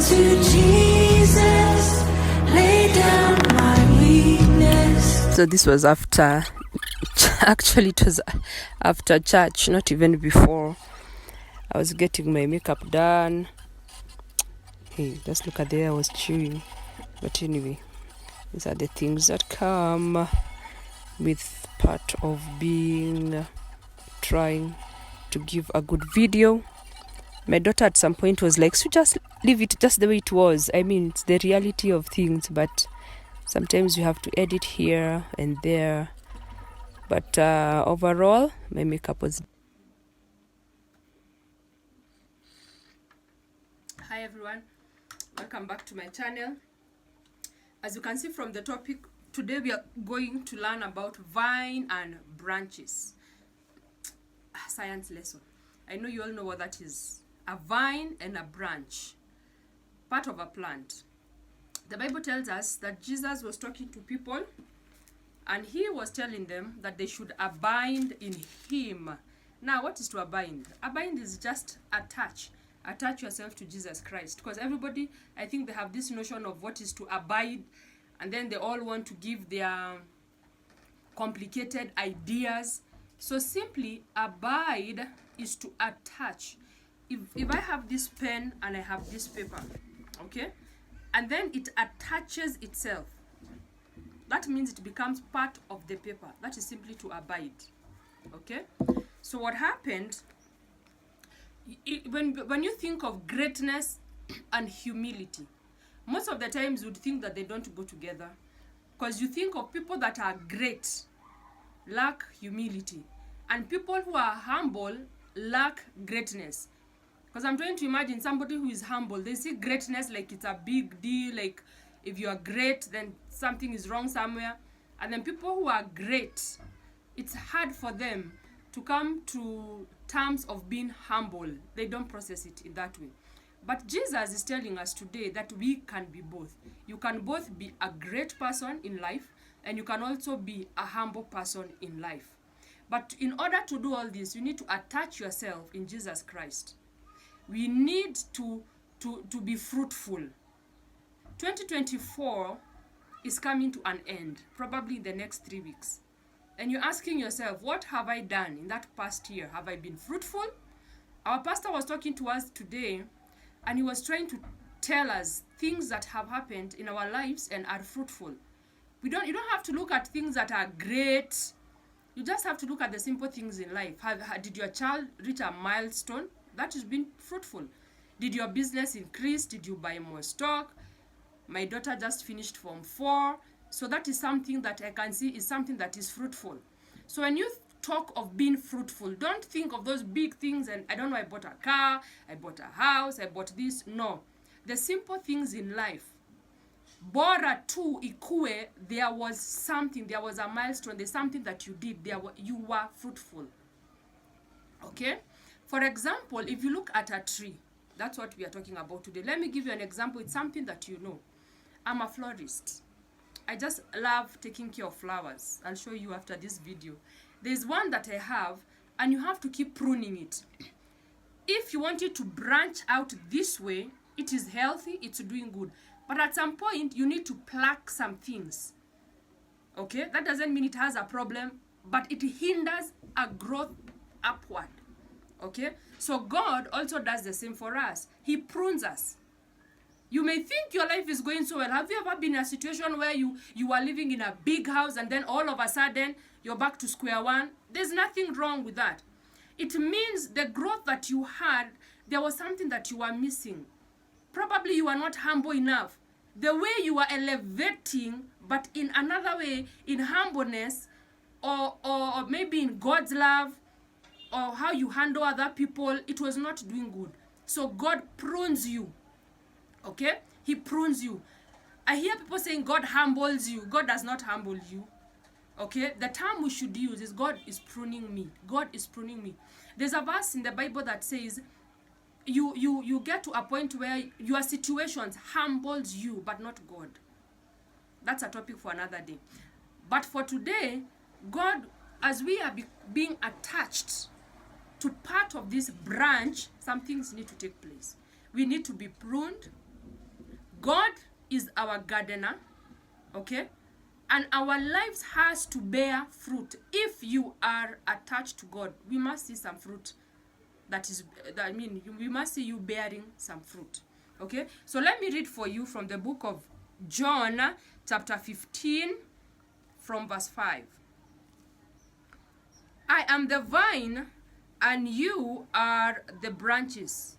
to Jesus, lay down my weakness. So this was after, actually it was after church, not even before. I was getting my makeup done. Hey, just look at the air I was chewing. But anyway, these are the things that come with part of being, trying to give a good video. My daughter at some point was like, so just leave it just the way it was. I mean, it's the reality of things, but sometimes you have to edit here and there. But overall, my makeup was... Hi everyone, welcome back to my channel. As you can see from the topic, today we are going to learn about vine and branches. Science lesson. I know you all know what that is. A vine and a branch, part of a plant. The Bible tells us that Jesus was talking to people and he was telling them that they should abide in him. Now, what is to abide? Abide is just attach yourself to Jesus Christ, because everybody, I think they have this notion of what is to abide, and then they all want to give their complicated ideas. So simply, abide is to attach. If I have this pen and I have this paper, okay, and then it attaches itself, that means it becomes part of the paper. That is simply to abide. Okay, so what happened, when you think of greatness and humility, most of the times you would think that they don't go together, because you think of people that are great lack humility, and people who are humble lack greatness. Because I'm trying to imagine somebody who is humble, they see greatness like it's a big deal, like if you are great, then something is wrong somewhere. And then people who are great, it's hard for them to come to terms of being humble. They don't process it in that way. But Jesus is telling us today that we can be both. You can both be a great person in life, and you can also be a humble person in life. But in order to do all this, you need to attach yourself in Jesus Christ. We need to be fruitful. 2024 is coming to an end, probably in the next 3 weeks. And you're asking yourself, what have I done in that past year? Have I been fruitful? Our pastor was talking to us today, and he was trying to tell us things that have happened in our lives and are fruitful. You don't have to look at things that are great. You just have to look at the simple things in life. Did your child reach a milestone? That has been fruitful. Did your business increase? Did you buy more stock? My daughter just finished Form 4. So that is something that I can see is something that is fruitful. So when you talk of being fruitful, don't think of those big things and I don't know, I bought a car, I bought a house, I bought this. No. The simple things in life. Bora tu ikue, there was something, there was a milestone, there's something that you did, you were fruitful. Okay? For example, if you look at a tree, that's what we are talking about today. Let me give you an example. It's something that you know. I'm a florist. I just love taking care of flowers. I'll show you after this video. There's one that I have, and you have to keep pruning it. If you want it to branch out this way, it is healthy, it's doing good. But at some point, you need to pluck some things. Okay? That doesn't mean it has a problem, but it hinders a growth upward. Okay? So God also does the same for us. He prunes us. You may think your life is going so well. Have you ever been in a situation where you are living in a big house and then all of a sudden you're back to square one? There's nothing wrong with that. It means the growth that you had, there was something that you were missing. Probably you are not humble enough. The way you are elevating, but in another way, in humbleness, or maybe in God's love, or how you handle other people, it was not doing good. So God prunes you. Okay? He prunes you. I hear people saying God humbles you. God does not humble you. Okay? The term we should use is God is pruning me. God is pruning me. There's a verse in the Bible that says, you get to a point where your situations humbles you, but not God. That's a topic for another day. But for today, God, as we are being attached to part of this branch, some things need to take place. We need to be pruned. God is our gardener, okay? And our lives has to bear fruit. If you are attached to God, we must see some fruit. We must see you bearing some fruit. Okay? So let me read for you from the book of John, chapter 15, from verse 5. I am the vine, and you are the branches.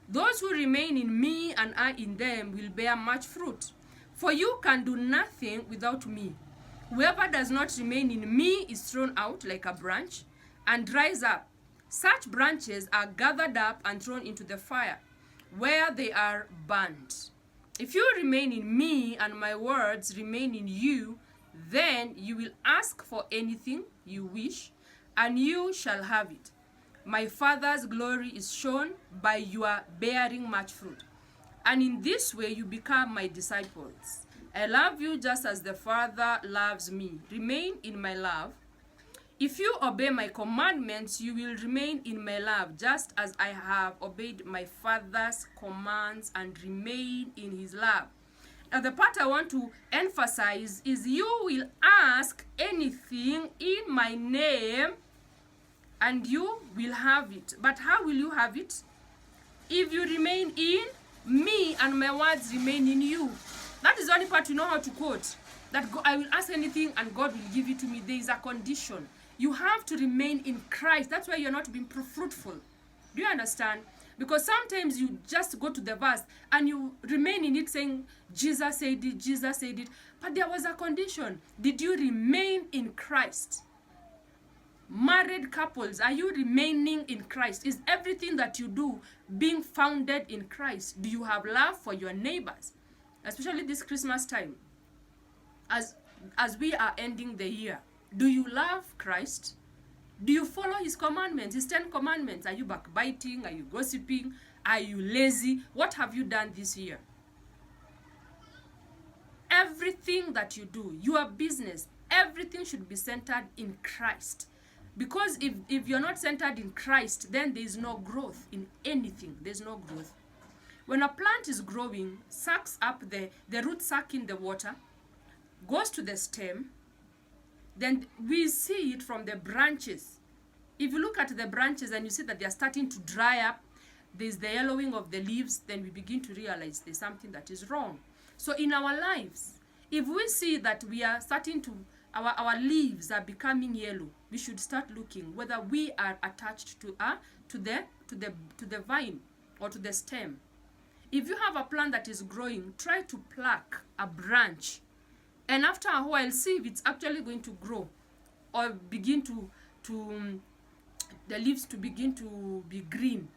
Those who remain in me and I in them will bear much fruit. For you can do nothing without me. Whoever does not remain in me is thrown out like a branch and dries up. Such branches are gathered up and thrown into the fire, where they are burnt. If you remain in me and my words remain in you, then you will ask for anything you wish, and you shall have it. My Father's glory is shown by your bearing much fruit. And in this way you become my disciples. I love you just as the Father loves me. Remain in my love. If you obey my commandments, you will remain in my love, just as I have obeyed my Father's commands and remain in his love. Now, the part I want to emphasize is you will ask anything in my name and you will have it. But how will you have it? If you remain in me and my words remain in you. That is the only part you know how to quote. That I will ask anything and God will give it to me. There is a condition. You have to remain in Christ. That's why you're not being fruitful. Do you understand? Because sometimes you just go to the verse and you remain in it saying, Jesus said it, Jesus said it. But there was a condition. Did you remain in Christ? Married couples, are you remaining in Christ? Is everything that you do being founded in Christ? Do you have love for your neighbors? Especially this Christmas time. As we are ending the year, do you love Christ? Do you follow his commandments, his 10 commandments? Are you backbiting? Are you gossiping? Are you lazy? What have you done this year? Everything that you do, your business, everything should be centered in Christ. Because if you're not centered in Christ, then there is no growth in anything. There's no growth. When a plant is growing, sucks up the root suck in the water, goes to the stem, then we see it from the branches. If you look at the branches and you see that they are starting to dry up, there's the yellowing of the leaves, then we begin to realize there's something that is wrong. So in our lives, if we see that we are starting to, our leaves are becoming yellow, we should start looking whether we are attached to the vine or to the stem. If you have a plant that is growing, try to pluck a branch. And after a while, see if it's actually going to grow or begin the leaves to begin to be green.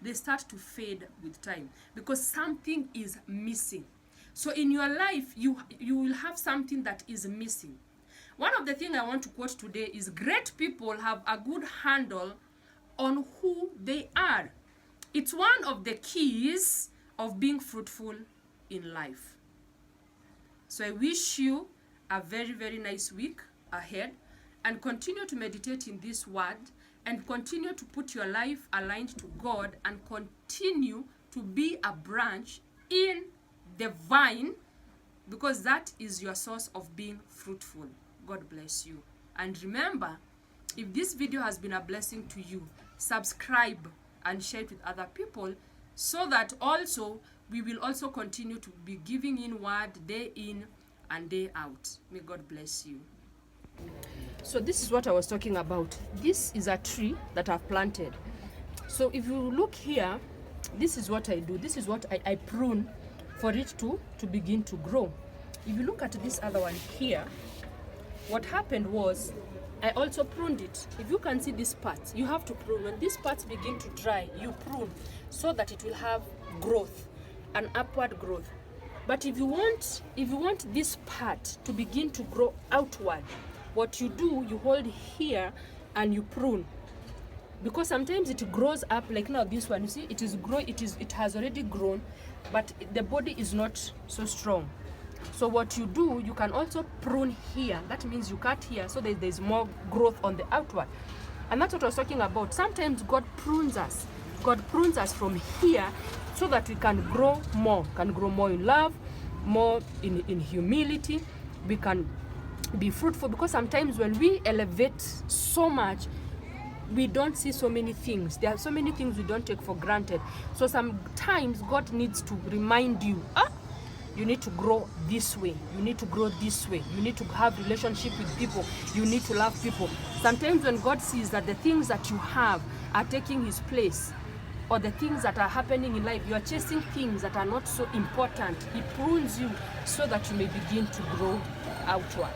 They start to fade with time because something is missing. So in your life, you will have something that is missing. One of the things I want to quote today is great people have a good handle on who they are. It's one of the keys of being fruitful in life. So I wish you a very, very nice week ahead and continue to meditate in this word and continue to put your life aligned to God and continue to be a branch in the vine because that is your source of being fruitful. God bless you. And remember, if this video has been a blessing to you, subscribe and share it with other people so that also we will also continue to be giving in word day in and day out. May God bless you. So this is what I was talking about. This is a tree that I've planted. So if you look here, this is what I do. This is what I prune for it to begin to grow. If you look at this other one here, what happened was I also pruned it. If you can see this part, you have to prune. When these parts begin to dry, you prune so that it will have growth, an upward growth. But if you want this part to begin to grow outward, what you do, you hold here and you prune. Because sometimes it grows up like now this one. You see, it has already grown, but the body is not so strong. So what you do, you can also prune here. That means you cut here so that there's more growth on the outward. And that's what I was talking about. Sometimes God prunes us God prunes us from here so that we can grow more, in love, more in humility. We can be fruitful, because sometimes when we elevate so much, we don't see so many things. There are so many things we don't take for granted. So sometimes God needs to remind you, you need to grow this way. You need to grow this way. You need to have relationship with people. You need to love people. Sometimes when God sees that the things that you have are taking his place, or the things that are happening in life, you are chasing things that are not so important, he prunes you so that you may begin to grow outward.